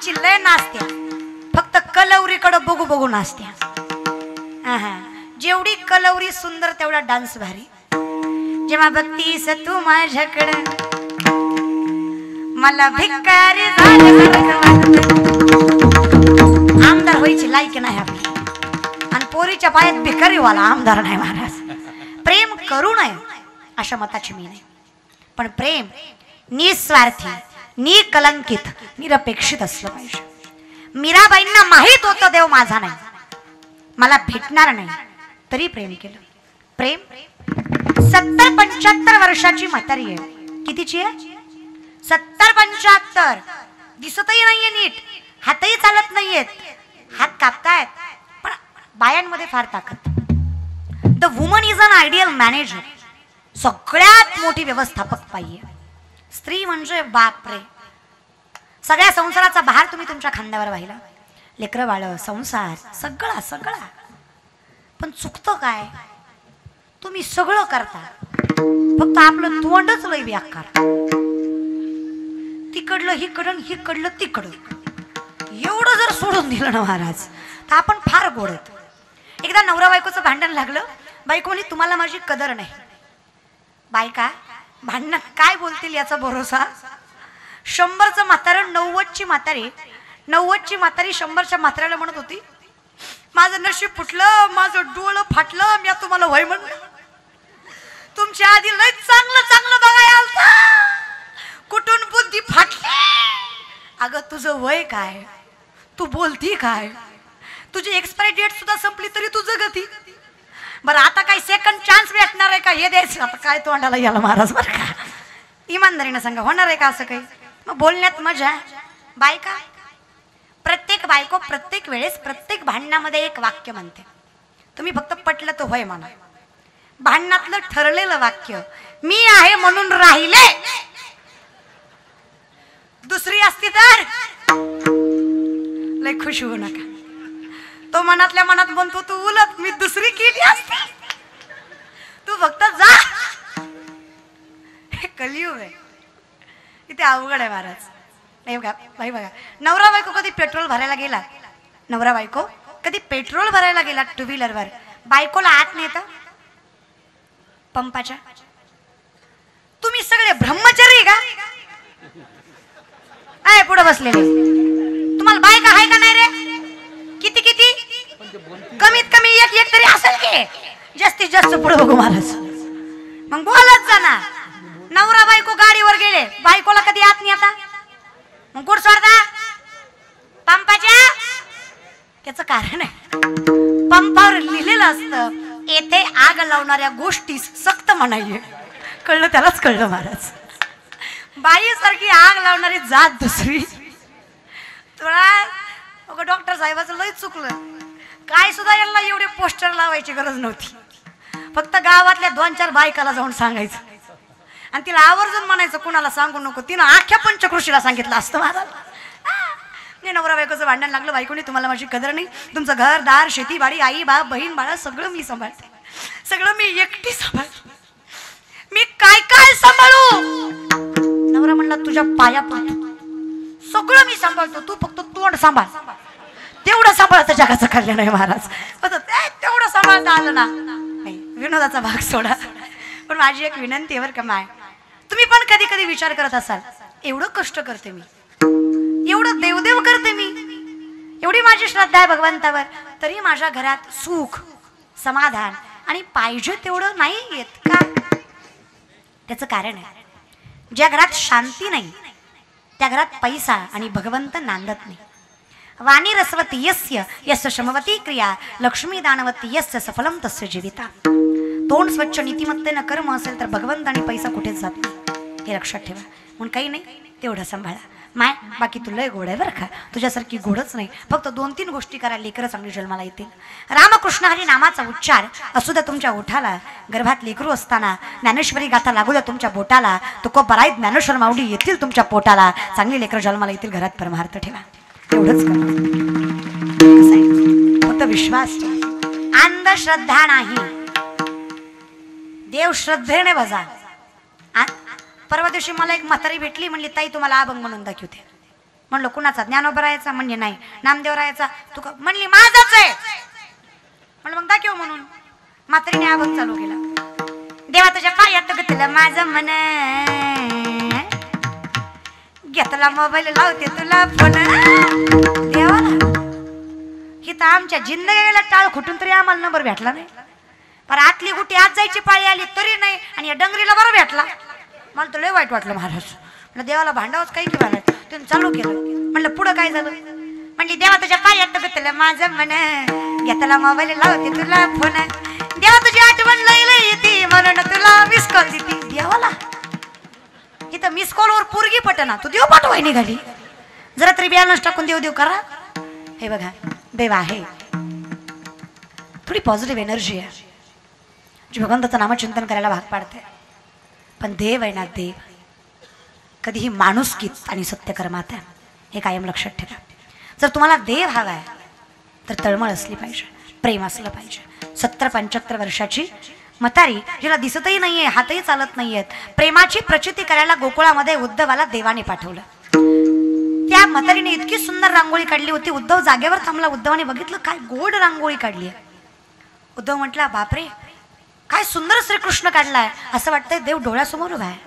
आमची लय नाचत्या, फक्त कलवरीकडे बघू बघू नाचत्या. जेवढी कलवरी सुंदर तेवढा डान्स भारी. जेव्हा बघतीस तू माझ्याकडे मला भिकारी आमदार व्हायची लायक नाही आपली, आणि पोरीच्या पायात भिकारीवाला आमदार नाही महाराज. प्रेम करू नये अशा मताची मी नाही, पण प्रेम निस्वार्थी, निकलंकित, निरपेक्षित असलं पाहिजे. मीराबाईंना माहित होतं देव माझा नाही, मला भेटणार नाही, तरी प्रेम केलं. प्रेम 70-75 वर्षाची म्हातारी आहे. कितीची आहे? 70-75. दिसतही नाहीये नीट, हातही चालत नाहीयेत, हात कापतायत, पण बायांमध्ये फार ताकद. The woman is an ideal manager. सगळ्यात मोठी व्यवस्थापक पाहिजे स्त्री म्हणजे. बापरे, सगळ्या संसाराचा भार तुम्ही तुमच्या खांद्यावर वाहिला. लेकरं बाळ, संसार, सगळा सगळा. पण चुकतं काय? तुम्ही सगळं करता, फक्त आपलं तोंडच लय व्याकार. तिकडलं हिकडं, हिकडलं तिकडं. एवढं जर सोडून दिलं ना महाराज, तर आपण फार गोडत. एकदा नवरा बायकोचं भांडण लागलं. बायको म्हणे तुम्हाला माझी कदर नाही. बायका भांडणात काय बोलतील याचा भरोसा. 100चं म्हातारं 90ची म्हातारी, 90ची म्हातारी 100च्या म्हाताऱ्याला म्हणत होती, माझं नशीब फुटलं, माझं डोळं फाटलं, मी तुम्हाला वय म्हणलं. तुमच्या आधी लय चांगलं चांगलं बघायला आलतं, कुठून बुद्धी फाटली. अगं तुझं वय काय, तू बोलती काय, तुझी एक्सपायरी डेट सुद्धा संपली तरी तू जगती. बरं आता काय सेकंड चान्स भेटणार आहे का हे द्यायचं? आता काय तोंडाला याला महाराज बरं का, इमानदारीनं सांगा, होणार आहे का असं काही? मग बोलण्यात मजा. बायका, प्रत्येक बायको प्रत्येक वेळेस प्रत्येक भांडणामध्ये एक वाक्य म्हणते. तुम्ही फक्त पटलं तर होय म्हणा. भांडणातलं ठरलेलं वाक्य मी आहे म्हणून राहिले. दुसरी असती तर लय खुश होऊ नका. तो मनातल्या मनात म्हणतो तू उलट मी दुसरी केली असती, तू फक्त जा. हे कलियुग आहे, इथे अवघड आहे महाराज. नाही बघा बाई, बघा नवरा बायको कधी पेट्रोल भरायला गेला, नवरा बायको कधी पेट्रोल भरायला गेला टू व्हीलरवर, बायकोला आत नेता पंपाच्या. तुम्ही सगळे ब्रह्मचारी का? आहे पुढे बसलेले, तुम्हाला बायका आहे का नाही रे? किती किती? कमीत कमी एक एक तरी असेल की, जास्तीत जास्त पुढे बघू महाराज. मग बोलत जा ना. नवरा बायको गाडीवर गेले, बायकोला कधी आत नेता? मग कुठं सोडता? पंपाच्या. त्याचं कारण आहे, पंपावर लिहिलेलं असतं येथे आग लावणाऱ्या गोष्टी सक्त म्हणाये. कळलं? त्यालाच कळलं महाराज. बाई सारखी आग लावणारी जात दुसरी. तुला डॉक्टर साहेबाचं लय चुकलं. काय सुद्धा यांना एवढे पोस्टर लावायची गरज नव्हती. फक्त गावातल्या 2-4 बायकाला जाऊन सांगायचं, आणि तिला आवर्जून म्हणायचं कुणाला सांगू नको. तिनं आख्या पंचकृषीला सांगितलं असतं महाराज. नवरा बायकोचं भांडण लागलं, बायकोने तुम्हाला माझी कदर नाही, तुमचं घर दार शेती बाडी आई बाप बहीण बाळा सगळं मी सांभाळते, सगळं मी एकटी सांभाळते, मी काय काय सांभाळू? नवरा म्हणला तुझ्या पाया पडतो, सगळं मी सांभाळतो, तू फक्त तोंड सांभाळ. तेवढं सांभाळतं जगाचं कल्याण आहे महाराज. तेवढं सांभाळता आलं ना. विनोदाचा भाग सोडा, पण माझी एक विनंती आहे बरं का माय, तुम्ही पण कधी कधी विचार करत असाल, एवढं कष्ट करते मी, एवढं देवदेव करते मी, एवढी माझी श्रद्धा आहे भगवंतावर, तरी माझ्या घरात सुख समाधान आणि पाहिजे तेवढं नाही येत का? त्याचं कारण आहे, ज्या घरात शांती नाही त्या घरात पैसा आणि भगवंत नांदत नाही. वाणी रसवती यस्य यस्य शमवती क्रिया लक्ष्मी दानवती यस्य सफलम तस्य जीविता. तोंड स्वच्छ नीतिमत्तेनं कर्म असेल तर भगवंत आणि पैसा कुठेच जात नाही, हे लक्षात ठेवा. म्हणून काही नाही, तेवढं सांभाळा माय. बाकी तुला लय गोड आहे बरं का, तुझ्यासारखी गोडच नाही. फक्त 2-3 गोष्टी करा, लेकरं चांगली जन्माला येतील. रामकृष्ण हरी नामाचा उच्चार असू द्या तुमच्या ओठाला, गर्भात लेकरू असताना ज्ञानेश्वरी गाथा लागू द्या तुमच्या बोटाला, तुकोबराई ज्ञानेश्वर माऊली येतील तुमच्या पोटाला, चांगली लेकरं जन्माला येतील, घरात परमार्थ ठेवा. एवढंच करा, फक्त विश्वास ठेवा, अंधश्रद्धा नाही, देव श्रद्धेने बजा. परवा दिवशी मला एक म्हातारी भेटली, म्हणली ताई तुम्हाला अभंग म्हणून दाखवते. म्हणलं कुणाचा? ज्ञानोबरायाचा. म्हणजे नाही. नामदेवरायाचा. तू म्हणली माझाच आहे. म्हणलं मग दाखव म्हणून. म्हातारीने अभंग चालू केला. देवा तुझ्या पायात घेतलं माझं मन, घेतला मोबाईल लावते तुला फोन. देवाला हिथं आमच्या जिंदगीला टाळ खुटून तरी आम्हाला नंबर भेटला नाही. पर आतली गुटी आज जायची पाळी आली तरी नाही, आणि या डंगरीला बरं भेटला. मला तर लय वाईट वाटलं महाराज. म्हणलं देवाला भांडावच काही की भांडायचं. तुम्ही चालू केलं. म्हणलं पुढं काय झालं? म्हणली देवा तुझ्या पायात घेतलं माझं मन, घेतला मोबाईल लावते तुला फोन. देवा तुझी आठवण लई येते म्हणून तुला मिस कॉल देते. देवाला इथं मिस कॉलवर पोरगी पटना, तू देव पाठवाय निघाली. जरा तरी बॅलन्स टाकून देव देव करा. हे बघा देव आहे, थोडी पॉझिटिव्ह एनर्जी आहे जी भगवंताचं नामचिंतन करायला भाग पाडते. पण देव आहे ना, देव कधीही माणुसकीत आणि सत्यकर्मात आहे, हे कायम लक्षात ठेवा. जर तुम्हाला देव हवा आहे तर तळमळ असली पाहिजे, प्रेम असलं पाहिजे. 70-75 वर्षाची म्हातारी जिला दिसतही नाहीये, हातही चालत नाहीयेत, प्रेमाची प्रचिती करायला गोकुळामध्ये उद्धवाला देवाने पाठवलं. त्या म्हातारीने इतकी सुंदर रांगोळी काढली होती. उद्धव जागेवर थांबला. उद्धवाने बघितलं काय गोड रांगोळी काढली आहे. उद्धव म्हटला बापरे काय सुंदर श्रीकृष्ण काढलाय, असं वाटतंय देव डोळ्यासमोर उभा आहे.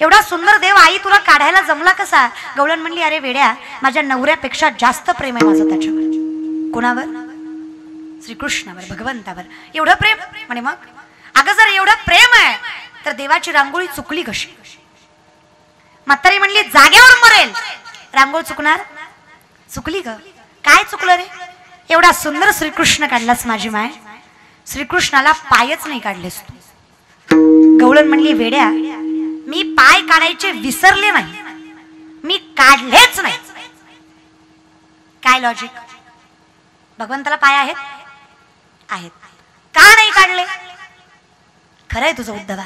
एवढा सुंदर देव आई तुला काढायला जमला कसा? गवळण म्हणली अरे वेड्या, माझ्या नवऱ्यापेक्षा जास्त प्रेम आहे माझं त्याच्यावर. कोणावर? श्रीकृष्णावर, भगवंतावर. एवढं प्रेम? म्हणे मग अगं जर एवढं प्रेम आहे तर देवाची रांगोळी चुकली कशी? म्हातारी म्हणली जागेवर मरेल, रांगोळी चुकणार? चुकली ग. काय चुकलं रे? एवढा सुंदर श्रीकृष्ण काढलास माझी माय, श्रीकृष्णाला पायच नाही काढलेस तू. गवळण म्हणली वेड्या, मी पाय काढायचे विसरले नाही, मी काढलेच नाही. काय लॉजिक? भगवंताला पाय आहेत? आहेत. का नाही काढले? खरंय तुझं उद्धवा,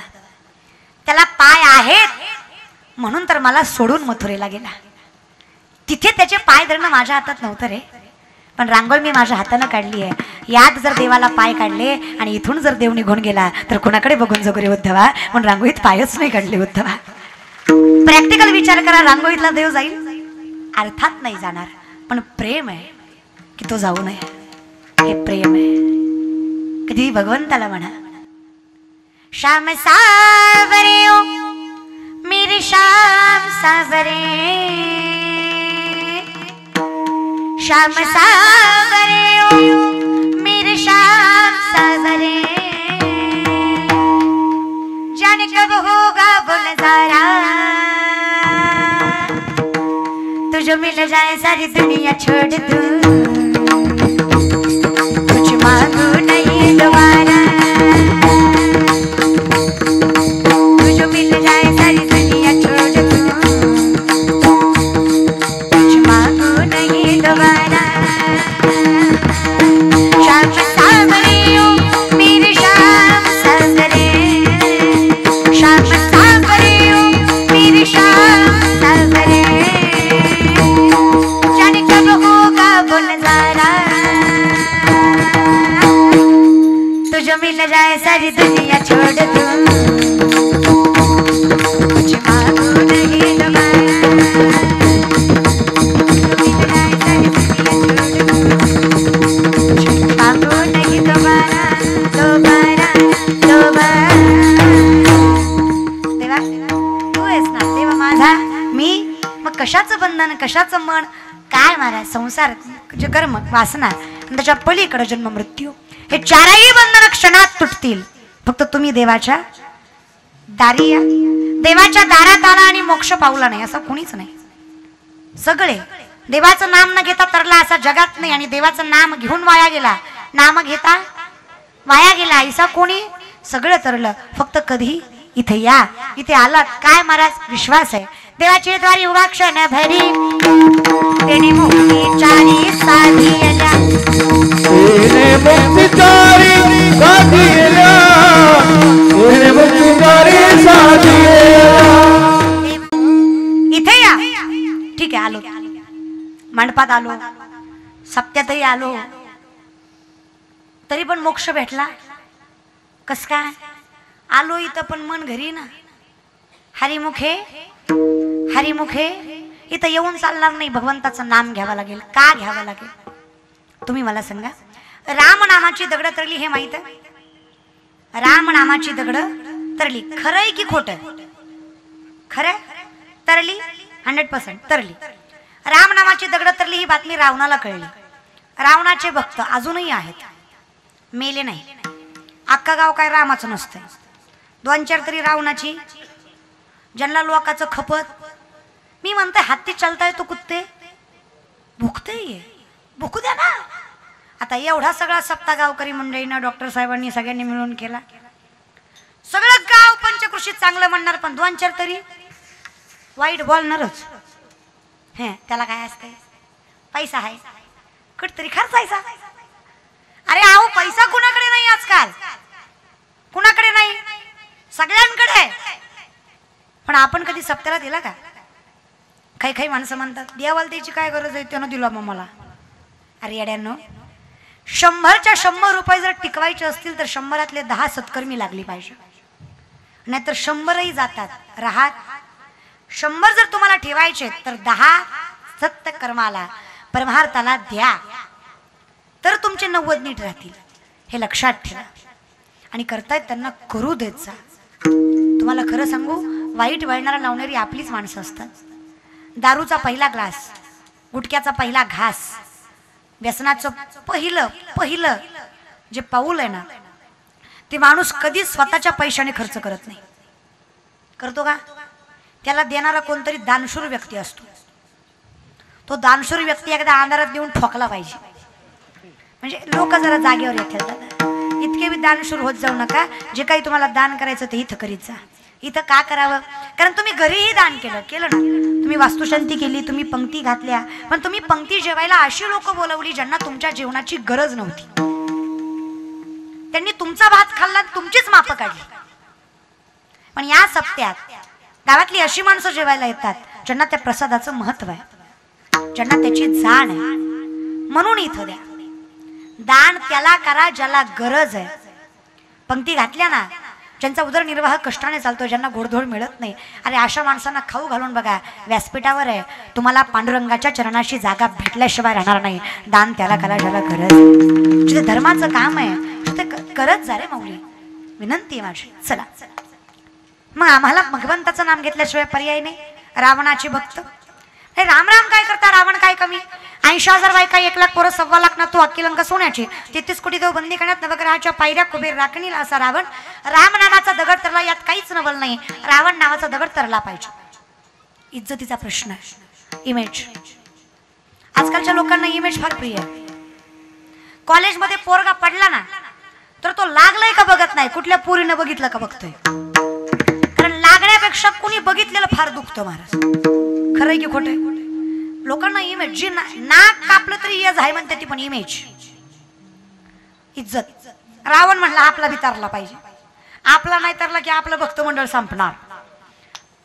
त्याला पाय आहेत म्हणून तर मला सोडून मथुरेला गेला. तिथे त्याचे पाय धरणं माझ्या हातात नव्हतं रे, पण रांगोळी मी माझ्या हातानं काढली आहे. यात जर देवाला पाय काढले आणि इथून जर देव निघून गेला तर कोणाकडे बघून जगू रे उद्धवा? म्हणून रांगोळीत पायच नाही काढले उद्धवा. प्रॅक्टिकल विचार करा, रांगोळीतला देव जाईल? अर्थात नाही जाणार, पण प्रेम आहे की तो जाऊ नये. हे प्रेम आहे. कधी भगवंताला म्हणा श्याम सावरे ओ मेरे श्याम सावरे, श्याम सावरे ओ मेरे श्याम सावरे, जाने कब होगा वो नजारा, तुझे मिल जाए सारी दुनिया छोड़ दूं, कुछ मांगू नहीं दोबारा, तुझे मिल जाए सारी दुनिया छोड़ दूं, कुछ मांगू नहीं दोबारा. श्याम सावरे ओ मेरे श्याम सावरे, श्याम सावरे ओ मेरे श्याम सावरे, जाने कब होगा वो नजारा, तुझे मिल जाए सारी दुनिया छोड़ दूं, कुछ मांगू नहीं दोबारा, मांगू नहीं दोबारा दोबारा दोबारा. देवा तू आहेस ना देवा माझा, मी मग कशाचं बंधन, कशाचं मन? काय महाराज संसार, जे कर्म, वासना आणि त्याच्या पलीकडे जन्म मृत्यू, हे चारही बंधन क्षणात तुटतील. फक्त तुम्ही देवाच्या दारी या. देवाच्या दारात आला आणि मोक्ष पावला नाही असं कुणीच नाही. सगळे देवाचं नाम न घेता तरला असा जगात नाही, आणि देवाचं नाम घेऊन वाया गेला, नाम घेता वाया गेला ऐसा कोणी? सगळं तरलं. फक्त कधी इथे या, इथे आलात काय महाराज विश्वास आहे. देवाची द्वारी उभा क्षण भरी, तेने मुक्ती चारी साधियला, तेने मुक्ती चारी साधियला, तेने मुक्ती चारी साधियला. इथे या. ठीक आहे आलो, मंडपात आलो, सप्त्यातही आलो, तरी पण मोक्ष भेटला कस काय? आलो इथं पण मन घरी ना. हरिमुखे हरिमुखे इथं येऊन चालणार नाही, भगवंताचं नाम घ्यावं लागेल. का घ्यावं लागेल तुम्ही मला सांगा. राम नामाची दगड तरली हे माहित आहे? राम नामाची दगड तरली. खरंय की खोटं? खरं तरली, 100% तरली. राम नामाची दगड तरली ही बातमी रावणाला कळली. रावणाचे भक्त अजूनही आहेत, मेले नाही. अख्खा गाव काय रामाचं नसतंय, 2-4 तरी रावणाची. ज्यांना लोकाचं खपत. मी म्हणते हत्ती चालताय तो कुत्ते भुकते, भुकू द्या ना. आता एवढा सगळा सप्ताह गावकरी मंडळीनं डॉक्टर साहेबांनी सगळ्यांनी मिळून केला. सगळं गाव पंचकृषीत चांगलं म्हणणार, पण 2-4 तरी वाईट बोलणारच. हे त्याला काय असतंय? पैसा आहे, कुठतरी खर्चायचा. अरे आहो, पैसा कुणाकडे नाही आजकाल, कुणाकडे नाही, सगळ्यांकडे. पण आपण कधी सप्त्याला दिला का? काही काही माणसं म्हणतात देवाला द्यायची काय गरज आहे, त्यानं दिला मग मला. अरे येड्यांनो, 100च्या 100 रुपये जर टिकवायचे असतील तर 100तले 10 सत्कर्मी लागली पाहिजे, नाहीतर 100ही जातात राहत. 100 जर तुम्हाला ठेवायचे तर 10 सत्कर्माला परमार्थाला द्या, तर तुमचे 90 नीट राहतील. हे लक्षात ठेवा. आणि करतायत त्यांना करू देत जा. तुम्हाला खरं सांगू, वाईट वळणारा लावणारी आपलीच माणसं असतात. दारूचा पहिला ग्लास, गुटख्याचा पहिला घास, व्यसनाचं पहिलं जे पाऊल आहे ना, ते माणूस कधीच स्वतःच्या पैशाने खर्च करत नाही. करतो का? त्याला देणारा कोणतरी दानशूर व्यक्ती असतो. तो दानशूर व्यक्ती एकदा अंधारात देऊन ठोकला पाहिजे, म्हणजे लोक जरा जागेवर येतात. दादा इतके बी दानशूर होत जाऊ नका. जे काही तुम्हाला दान करायचं ते इथं करीत जा. इथं का करावं? कारण तुम्ही घरीही दान केलं ना, तुम्ही वास्तुशांती केली, तुम्ही पंक्ती घातल्या, पण तुम्ही पंक्ती जेवायला अशी लोक बोलवली ज्यांना तुमच्या जेवणाची गरज नव्हती. त्यांनी तुमचा भात खाल्ला, तुमचीच मापं काढली. पण या सप्त्यात गावातली अशी माणसं जेवायला येतात ज्यांना त्या प्रसादाचं महत्व आहे, ज्यांना त्याची जाण आहे. म्हणून इथं द्या. दान त्याला करा ज्याला गरज आहे. पंक्ती घातल्या ना, ज्यांचा उदरनिर्वाह कष्टाने चालतो, ज्यांना गोडधोड मिळत नाही, अरे अशा माणसांना खाऊ घालून बघा. व्यासपीठावर आहे, तुम्हाला पांडुरंगाच्या चरणाशी जागा भेटल्याशिवाय राहणार नाही. दान त्याला करा ज्याला गरज आहे. जिथे धर्माचं काम आहे तिथे करत जा रे माऊली, विनंती आहे माझी. चला मग आम्हाला भगवंताचं नाम घेतल्याशिवाय पर्याय नाही. रावणाचे भक्त हे राम राम काय करता? रावण काय कमी? 80,000 बायका, 1,00,000 पोरं, 1,25,00,000 ना तू, अख्खी लंका सोन्याची, 33 कोटी देव बंदी करण्यात नवग्रहाच्या पायऱ्या कुबेर राखणील असा रावण. राम नावाचा दगड तरला, यात काहीच नवल नाही. रावण नावाचा दगड तरला पाहिजे. इज्जतीचा प्रश्न आहे. इमेज, आजकालच्या लोकांना इमेज फार प्रिय आहे. कॉलेजमध्ये पोरगा पडला ना तर तो लागलाय का बघत नाही, कुठल्या पोरीनं बघितलं का बघतोय. कारण लागण्यापेक्षा कुणी बघितलेलं फार दुखतं महाराज. खरंय की खोटंय? लोकांना इमेज, जी नाक कापलं तरी यज आहे म्हणते ती, पण इमेज, इज्जत. रावण म्हणला आपला बी तरला पाहिजे. आपला नाही तरला की आपलं भक्त मंडळ संपणार.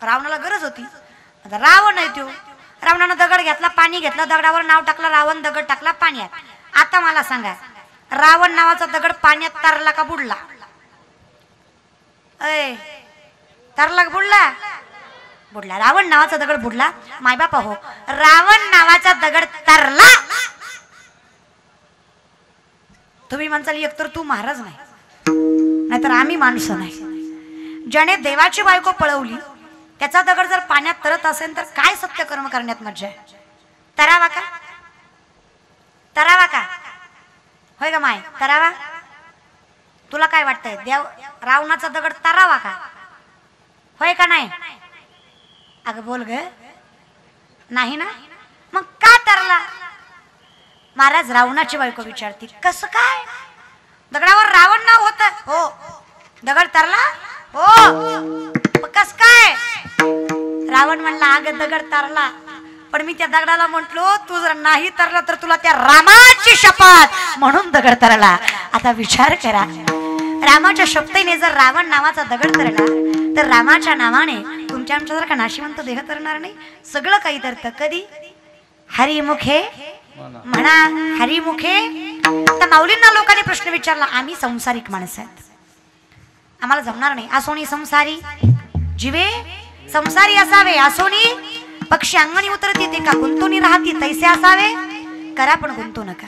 रावणाला गरज होती. आता रावण आहे तो. रावणानं दगड घेतला, पाणी घेतलं, दगडावर नाव टाकलं रावण, दगड टाकला पाण्यात. आता मला सांगा, रावण नावाचा दगड पाण्यात तरला का बुडला? अय, तरला का बुडला? बुडला. रावण नावाचा दगड बुडला. मायबापा हो, रावण नावाचा दगड तरला. तुम्ही म्हणसाल एकतर तू महाराज नाही, नाहीतर आम्ही माणसं नाही. ज्याने देवाची बायको पळवली त्याचा दगड जर पाण्यात तरत असेल तर काय सत्य कर्म करण्यात मज्जा आहे? तरावा का? तरावा का? होय का माय? तरावा? तुला काय वाटतंय? देव रावणाचा दगड तरावा का? होय का नाही? अगं बोल ग. नाही ना? मग का तरला? महाराज रावणाची बायको विचारती, कसं काय? दगडावर रावण नाव होत? हो. दगड तरला? हो. कस काय? रावण म्हणला, अगं दगड तरला, पण मी त्या दगडाला म्हंटलो तू जर नाही तरला तर तुला त्या रामाची शपथ म्हणून दगड तरला. आता विचार करा, रामाच्या शपथेने जर रावण नावाचा दगड तरला तर रामाच्या नावाने तुमच्या आमच्यासारखा नाशिवंत देह तरणार नाही? सगळं काही तरतं. कधी? हरिमुखे म्हणा, हरिमुखे. त्या माऊलींना लोकांनी प्रश्न विचारला, आम्ही संसारिक माणसं आहेत, आम्हाला जमणार नाही. असोनी संसारी जीवे संसारी असावे, असोनी पक्षी अंगणी उतरत येते का गुंतून राहती तैसे असावे करा पण गुंतू नका.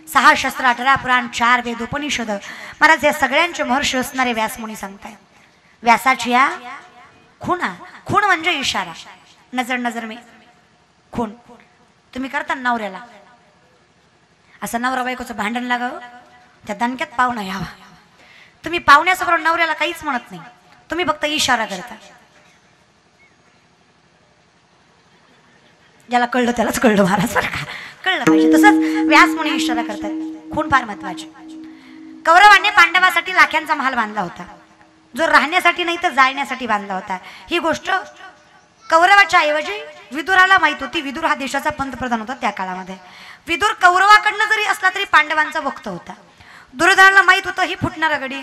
6 शस्त्र 18 पुराण 4 वेद उपनिषद महाराज या सगळ्यांचे महर्षी असणारे व्यासमुनी सांगताय. व्यासाची या खुणा खूण म्हणजे इशारा. नजर नजर में खूण. तुम्ही करता नवऱ्याला असं नवरा बायकोचं भांडण लागावं त्या दणक्यात पाहुणा यावा. तुम्ही पाहुण्यासमोर नवऱ्याला काहीच म्हणत नाही, तुम्ही फक्त इशारा करता. ज्याला कळलं त्यालाच कळलं महाराज बरं का, कळलं पाहिजे. तसंच व्यास म्हणून इशारा करतात. खूण फार महत्वाचे. कौरवाने पांडवासाठी लाख्यांचा महाल बांधला होता, जो राहण्यासाठी नाही तर जाळण्यासाठी बांधला होता. ही गोष्ट कौरवाच्या ऐवजी विदुराला माहित होती. विदुर हा देशाचा पंतप्रधान होता त्या काळामध्ये. विदुर कौरवाकडनं जरी असला तरी पांडवांचा भक्त होता. दुर्योधनाला माहित होतं ही फुटणारा गडी.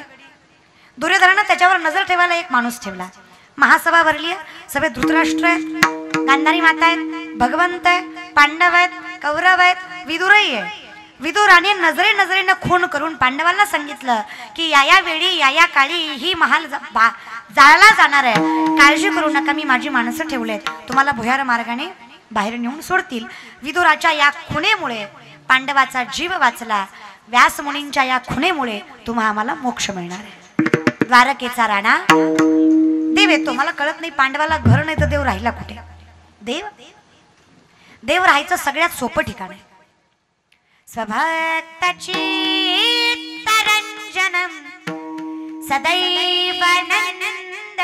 दुर्योधनानं त्याच्यावर नजर ठेवायला एक माणूस ठेवला. महासभा भरली आहे, सभेत धृतराष्ट्र आहेत, गांधारी माता आहेत, भगवंत आहे, पांडव आहेत, कौरव आहेत, विदुरही आहे. विदुराने नजरेनं खून करून पांडवांना सांगितलं की या वेळी या काळी ही महाल जाळला जाणार आहे, काळजी करू नका, मी माझी माणसं ठेवलेत, तुम्हाला भुयार मार्गाने बाहेर नेऊन सोडतील. विदुराच्या या खुणेमुळे पांडवाचा जीव वाचला. व्यास मुनींच्या या खुणेमुळे तुम्हा आम्हाला मोक्ष मिळणार आहे. द्वारकेचा राणा देव येतो. मला कळत नाही पांडवाला घर नाही तर देव राहिला कुठे. देव राहायचं सगळ्यात सोपं ठिकाण आहे. स्वभक्ताची तरंजनम सदैव नंद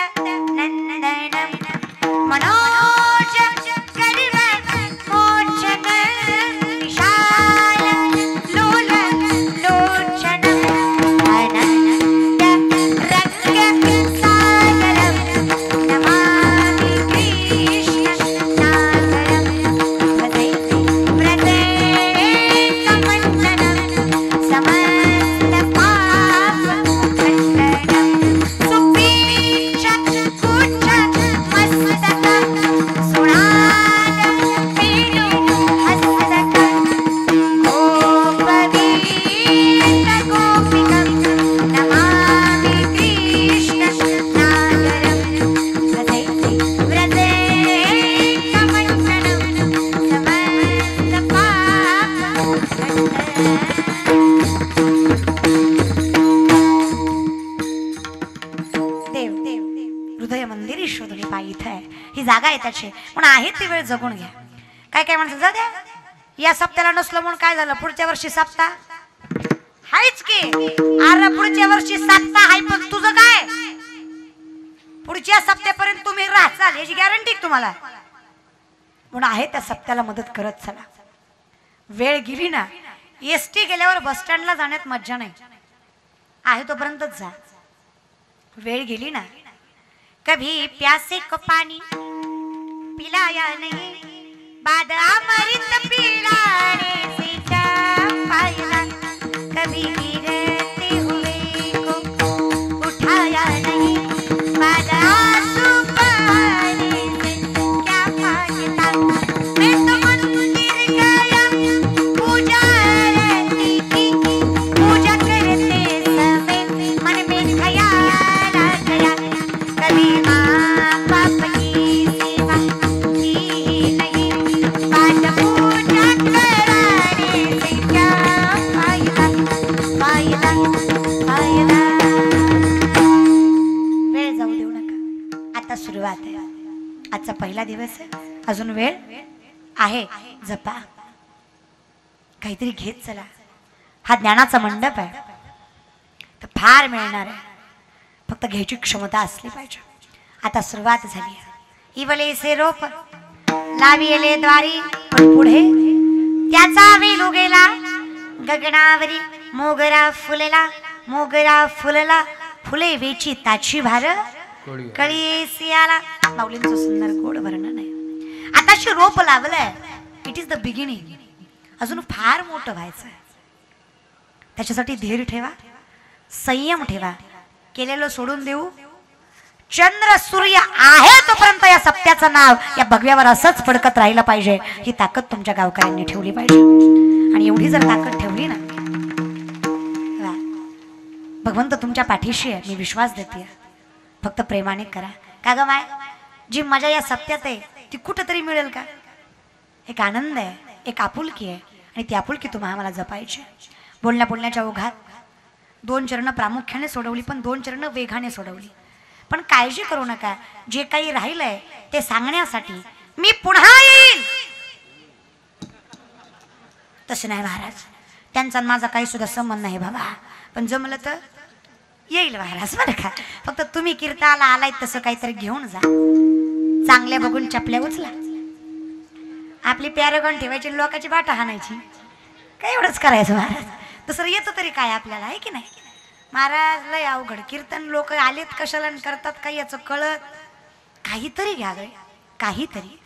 नंदनम मनोज गर्व मोचन विशाल लोल लोचन आनंद रंग सागरम नमामि कृष्ण सागरम हृदय हृदय कमंडलम समस्त पाप खंडनम सुपीच कुच मस्तक सुनाद वेणु हस्तक गोपवीत गोपिकम नमामि कृष्ण सागरम हृदय हृदय कमंडलम समस्त पाप देव हृदय मंदिर शोधणे पाय इथं आहे. ही जागा आहे त्याची, पण आहे ती वेळ जगून घ्या. काय काय म्हणतात जा द्या या सप्त्याला नसलं म्हणून काय झालं, पुढच्या वर्षी सप्ताह हायच की. अरे पुढच्या वर्षी सप्ताह हाय, पण तुझं काय पुढच्या सप्त्यापर्यंत तुम्ही राहचाल याची गॅरंटी तुम्हाला. म्हणून आहे त्या सप्त्याला मदत करत चला. वेळ गेली ना, एसटी गेल्यावर बस स्टँडला जाण्यात मज्जा नाही, आहे तोपर्यंतच जा. वेळ गेली ना, कभी प्यासे को पानी पिलाया नहीं, बाद अमृत पिलाने से क्या फायदा, कभी गिरते हुए को उठाया नहीं, बाद आंसू बहाने से क्या फायदा. मैं तो मंदिर गया पूजा रही थी, पूजा करते समय मन में ख्याल आ गया, कभी माँ बाप की सेवा की ही नहीं, पाठ पूजा कराने से क्या फायदा फायदा फायदा. वेळ जाऊ देऊ नका, आता सुरुवात आहे. आजचा पहिला दिवस आहे, अजून वेळ आहे. जपा, काहीतरी घेत चला. हा ज्ञानाचा मंडप आहे, तर फार मिळणार आहे, फक्त घ्यायची क्षमता असली पाहिजे. आता सुरुवात झाली. इवलेसे रोप लाविले द्वारी, पण पुढे त्याचा वेल उगेला गगनावरी. मोगरा फुलला मोगरा फुलला, फुले वेची ताची भार कळी सियाला. माऊलींचं सुंदर गोड वर्णन आहे. आताशी रोप लावलंय, इट इज द बिगिनिंग. अजून फार मोठं व्हायचं आहे. त्याच्यासाठी धीर ठेवा, संयम ठेवा. केलेलं सोडून देऊ. चंद्र सूर्य आहे तोपर्यंत या सप्त्याचं नाव या भगव्यावर असंच फडकत राहिलं पाहिजे. ही ताकद तुमच्या गावकऱ्यांनी ठेवली पाहिजे. आणि एवढी जर ताकद ठेवली ना, वा, भगवंत तुमच्या पाठीशी आहे, मी विश्वास देते. फक्त प्रेमाने करा. का ग माय, जी मजा या सप्त्यात आहे ती कुठंतरी मिळेल का? एक आनंद आहे, एक आपुलकी आहे आणि ती आपुलकी तुम्हाला आम्हाला जपायची. बोलण्याच्या ओघात 2 चरणं प्रामुख्याने सोडवली, पण 2 चरणं वेगाने सोडवली. पण काळजी करू नका, जे काही राहिलंय ते सांगण्यासाठी मी पुन्हा येईल. तसं नाही महाराज, त्यांचा माझा काही सुद्धा संबंध नाही बाबा, पण जमलं तर येईल महाराज बरं का. फक्त तुम्ही कीर्तनाला आलाय तसं काहीतरी घेऊन जा. चांगल्या बघून चपल्या उचला, आपली पॅरागॉन ठेवायची, लोकांची बाटा हाणायची, काय एवढंच करायचं महाराज. दुसरं येतं तरी काय आपल्याला, आहे की नाही महाराज? लय अवघड कीर्तन. लोक आलेत कशाला करतात काही याचं कळत. काहीतरी घ्या गे, काहीतरी.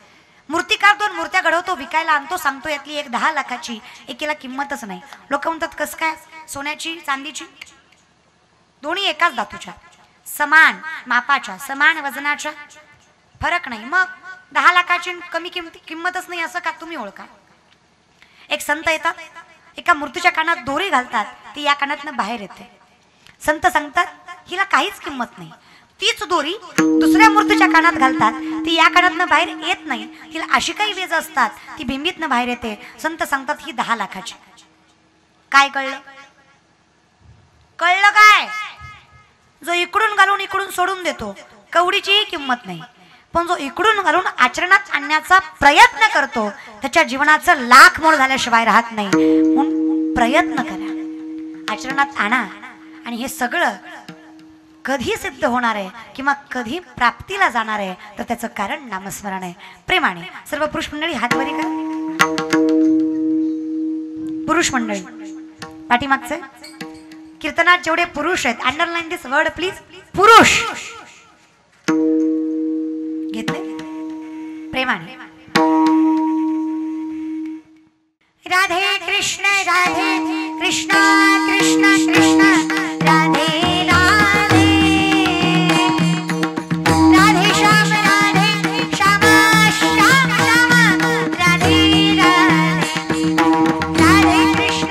मूर्तिकार 2 मूर्त्या घडवतो, विकायला आणतो, सांगतो यातली एक 10 लाखाची, एकीला किंमतच नाही. लोक म्हणतात कसं काय, सोन्याची चांदीची दोन्ही एकाच धातूच्या, समान मापाच्या, समान वजनाच्या, फरक नाही. मग 10 लाखाची कमी किंमतच नाही असं का तुम्ही ओळखा? एक संत येतात, एका मूर्तीच्या कानात दोरी घालतात, ती या कानातनं बाहेर येते. संत सांगतात हिला काहीच किंमत नाही. तीच दोरी दुसऱ्या मूर्तीच्या कानात घालतात, ती या कानातनं बाहेर येत नाही. हिला अशी काही वेज असतात, ती भिंबीतनं बाहेर येते. संत सांगतात ही 10 लाखाची. काय कळलं? कळलं काय? जो इकडून घालून इकडून सोडून देतो कवडीचीही किंमत नाही, पण जो इकडून घालून आचरणात आणण्याचा प्रयत्न करतो त्याच्या जीवनाचं लाख मोल झाल्याशिवाय राहत नाही. म्हणून प्रयत्न करा, आचरणात आणा. आणि हे सगळं कधी सिद्ध होणार आहे किंवा कधी प्राप्तीला जाणार आहे तर त्याचं कारण नामस्मरण आहे. प्रेमाने सर्व पुरुष मंडळी हात वरी करा. पुरुष मंडळी पाठीमागचे कीर्तनात जेवढे पुरुष आहेत, अंडरलाईन दिस वर्ड प्लीज, पुरुष. घेतले प्रेमाने. राधे कृष्ण कृष्ण कृष्ण कृष्ण राधे राधे, राधे श्याम श्याम श्याम राधे राधे, राधे कृष्ण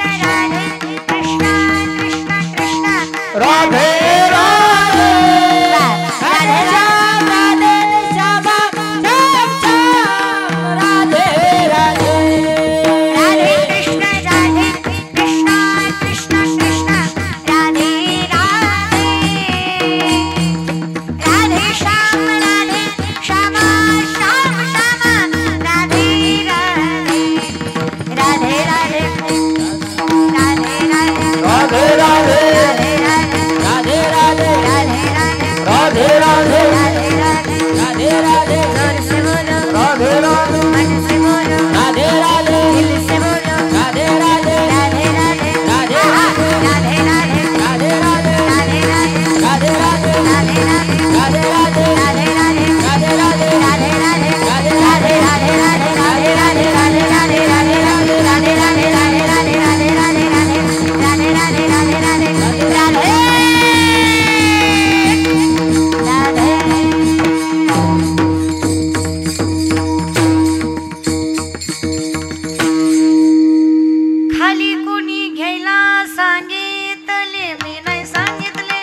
कृष्ण कृष्ण राधे राधे, राधे श्याम श्याम राधे राधे, राधे कृष्ण कृष्ण कृष्ण राधे राधे, राधे श्याम श्याम श्याम राधे राधे, राधे राधे राधे राधे राधे, राधे राधे राधे, राधे राधे राधे, राधे राधे राधे, जोर से बोलो, राधे राधे, मन से बोलो, राधे राधे, दिल से बोलो, राधे राधे, राधे राधे, राधे राधे राधे, राधे राधे, राधे राधे, राधे राधे, राधे राधे, राधे राधे, राधे राधे, राधे राधे, राधे राधे, राधे राधे, राधे राधे, राधे राधे, राधे राधे, राधे राधे, राधे राधे, राधे राधे, राधे राधे, राधे राधे, राधे राधे, राधे खाली कोणी घ्यायला सांगितले, मी नाही सांगितले.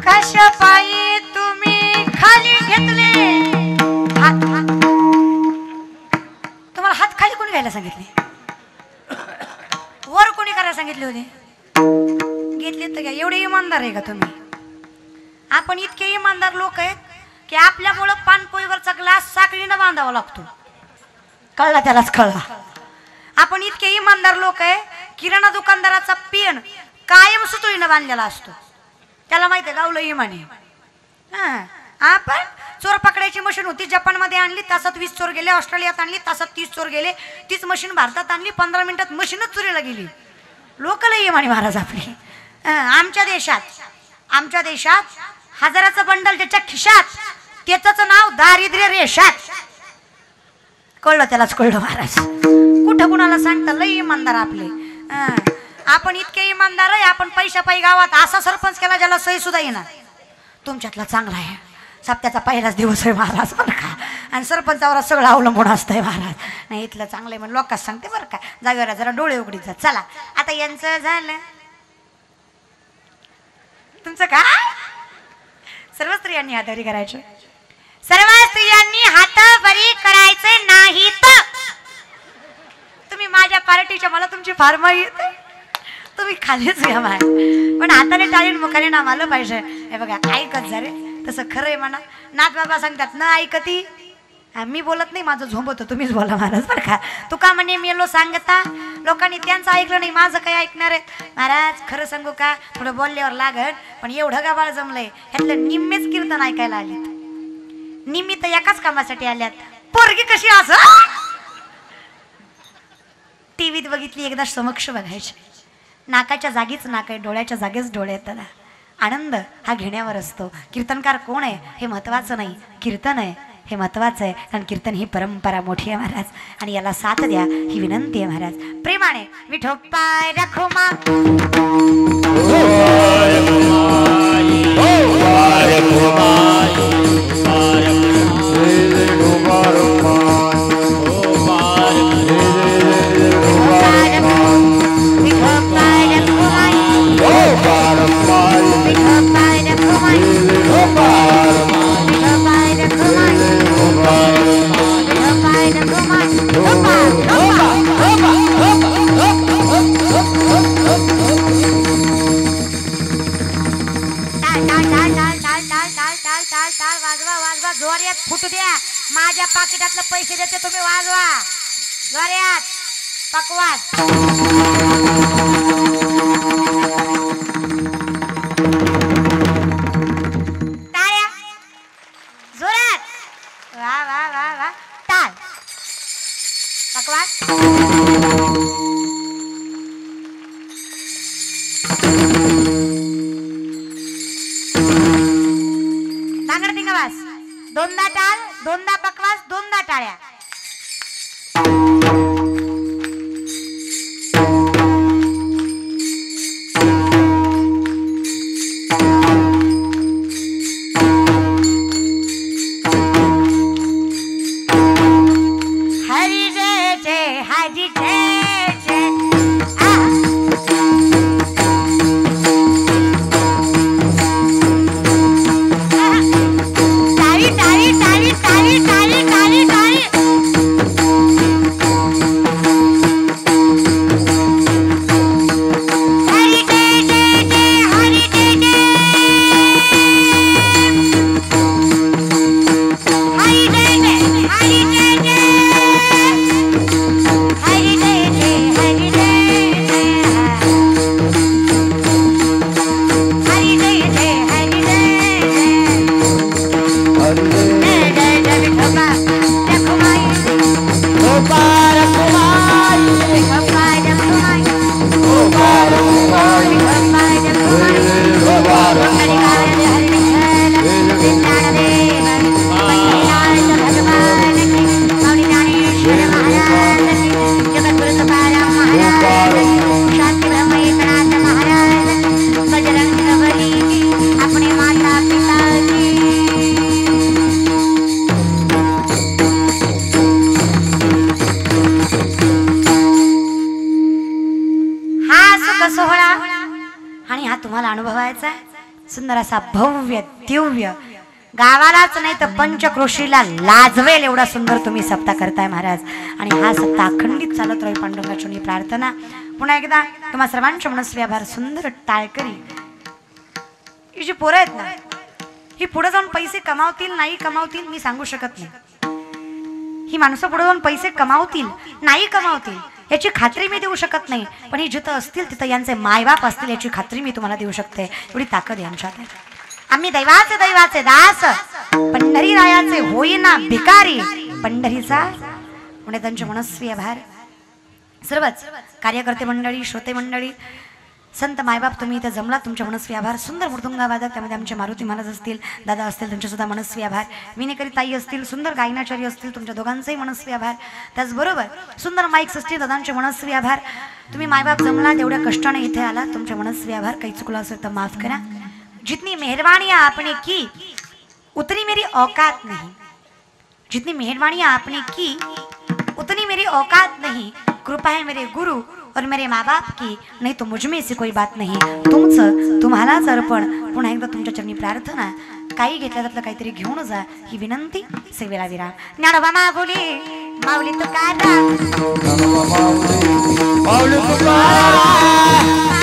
कशा पायी तुम्ही खाली घेतले हात? तुम्हाला हात खाली कोणी घ्यायला सांगितले? वर कोणी करायला सांगितले होते? घेतले तर घ्या. एवढे इमानदार आहे का तुम्ही? आपण इतके इमानदार लोक आहेत की आपल्यामुळं पानपोळीवरचा ग्लास साखळीनं बांधावा लागतो. कळला त्यालाच कळला. आपण इतके इमानदार लोक आहे, किराणा दुकानदाराचा पेन कायम सुतळीनं बांधलेला असतो. त्याला माहिती आहे गावलं इमाने. आपण चोर पकडायची मशीन होती, जपानमध्ये आणली, तासात 20 चोर गेले. ऑस्ट्रेलियात आणली, तासात 30 चोर गेले. तीच मशीन भारतात आणली, 15 मिनिटात मशीनच चोरीला गेली. लोक लय इमाने महाराज आपले. आमच्या देशात हजाराचं बंडल त्याच्या खिशात, त्याचं नाव दारिद्र्य रेषात. कळलं त्यालाच कळलं महाराज. कुठं कुणाला सांगता लय इमानदार आपले. आपण इतके इमानदार आहे, आपण पैशापायी गावात असा सरपंच केला ज्याला सही सुद्धा येणार. तुमच्यातला चांगला आहे. सप्त्याचा पहिलाच दिवस आहे महाराज बरं का, आणि सरपंचावर सगळं अवलंबून असतंय महाराज. नाही इथलं चांगलं आहे म्हणून लोकांना सांगते बरं का. जागेवर जरा डोळे उघडीत जा. चला आता यांचं झालं. तुमचं काय? सर्व स्त्रियांनी हातारी करायचं. सर्व स्त्रियांनी हात बरी करायचे नाहीत. तुम्ही माझ्या पार्टीच्या, मला तुमची फार माहिती, तुम्ही खालीच घ्या माय, पण हाताने टाळीन मुखाने ना मला पाहिजे. हे बघा, ऐकत जा रे, तसं खरं आहे म्हणा. नाथ बाबा सांगतात न ऐकती. मी बोलत नाही, माझं झोंबत, तुम्हीच बोला महाराज बरं का. तुका म्हणे मेलो सांगता, लोकांनी त्यांचं ऐकलं नाही, माझं काय ऐकणार आहे महाराज. खरं सांगू का, थोडं बोलल्यावर लागत, पण एवढं गाबाळ जमलंय, ह्यातले निम्मेच कीर्तन ऐकायला आलेत. निम्मी तर एकाच कामासाठी आल्यात. पोरगी कशी असं टीव्हीत बघितली, एकदा समक्ष बघायची. नाकाच्या जागीच नाक आहे, डोळ्याच्या जागीच डोळे आहेत. त्याला आनंद हा घेण्यावर असतो. कीर्तनकार कोण आहे हे महत्वाचं नाही, कीर्तन आहे हे महत्वाचं आहे. कारण कीर्तन ही परंपरा मोठी आहे महाराज, आणि याला साथ द्या ही विनंती आहे महाराज. प्रेमाने विठोपाय रखोमा जोरात फुटू द्या. माझ्या पाकिटातले पैसे देते, तुम्ही वाजवा जोरात पकवास. टाळ्या जोरात, वा वा वा वा, टाळ पकवास. दांगड दिंगवास, दोनदा टाळ, दोनदा पकवास, दोनदा टाळ्या. हरी जय जय, हरी जय जय. अनुभवायचा सुंदर असा भव्य दिव्य, गावालाच नाही तर पंचक्रोशीला लाजवेल एवढा सुंदर तुम्ही सप्ताह करताय महाराज. आणि हा सप्ताह अखंडित चालत राहील पांडुरंगाची प्रार्थना. पुन्हा एकदा तुम्हा सर्वांच्या मनस्वी आभार. सुंदर टाळकरी ही जी पोरं आहेत ना, ही पुढे जाऊन पैसे कमावतील नाही कमावतील मी सांगू शकत नाही. ही माणसं पुढे जाऊन पैसे कमावतील नाही कमावतील याची खात्री मी देऊ शकत नाही, पण ही जिथं असतील तिथं यांचे मायबाप असतील याची खात्री मी तुम्हाला देऊ शकते. एवढी ताकद आहे आमच्यात. आम्ही दैवाचे दैवाचे दास, पंढरी रायाचे होईना भिकारी पंढरीचा. पुणे त्यांचे मनस्वी आभार. सर्वच कार्यकर्ते मंडळी, श्रोते मंडळी, संत मायबाप तुम्ही इथे जमला, तुमचे मनस्वी आभार. सुंदर मृदुंगावादक, त्यामध्ये आमचे मारुती महाराज असतील, दादा असतील, त्यांचे सुद्धा मनस्वी आभार. विनेकरी ताई असतील, सुंदर गायनाचार्य असतील, तुमच्या दोघांचेही मनस्वी आभार. त्याचबरोबर सुंदर माईक्स असतील, दादांचे मनस्वी आभार. तुम्ही मायबाप जमला, तेवढ्या कष्टाने इथे आला, तुमचे मनस्वी आभार. काही चुकलं असेल तर माफ करा. जितनी मेहरबानी आपने की उतनी मेरी औकात नहीं, जितनी मेहरबानी आपने की उतनी मेरी औकात नहीं. कृपा है मेरे गुरु और मेरे माँ बाप की, नहीं तो मुझ में ऐसी कोई बात नाही. तुम्हालाच अर्पण. पुन्हा एकदा तुमच्या चरणी प्रार्थना, काही घेतलं त्यातलं काहीतरी घेऊन जा ही विनंती. सेवेला विराम. ज्ञानोबा माऊली तुकाराम. माऊली तुकाराम.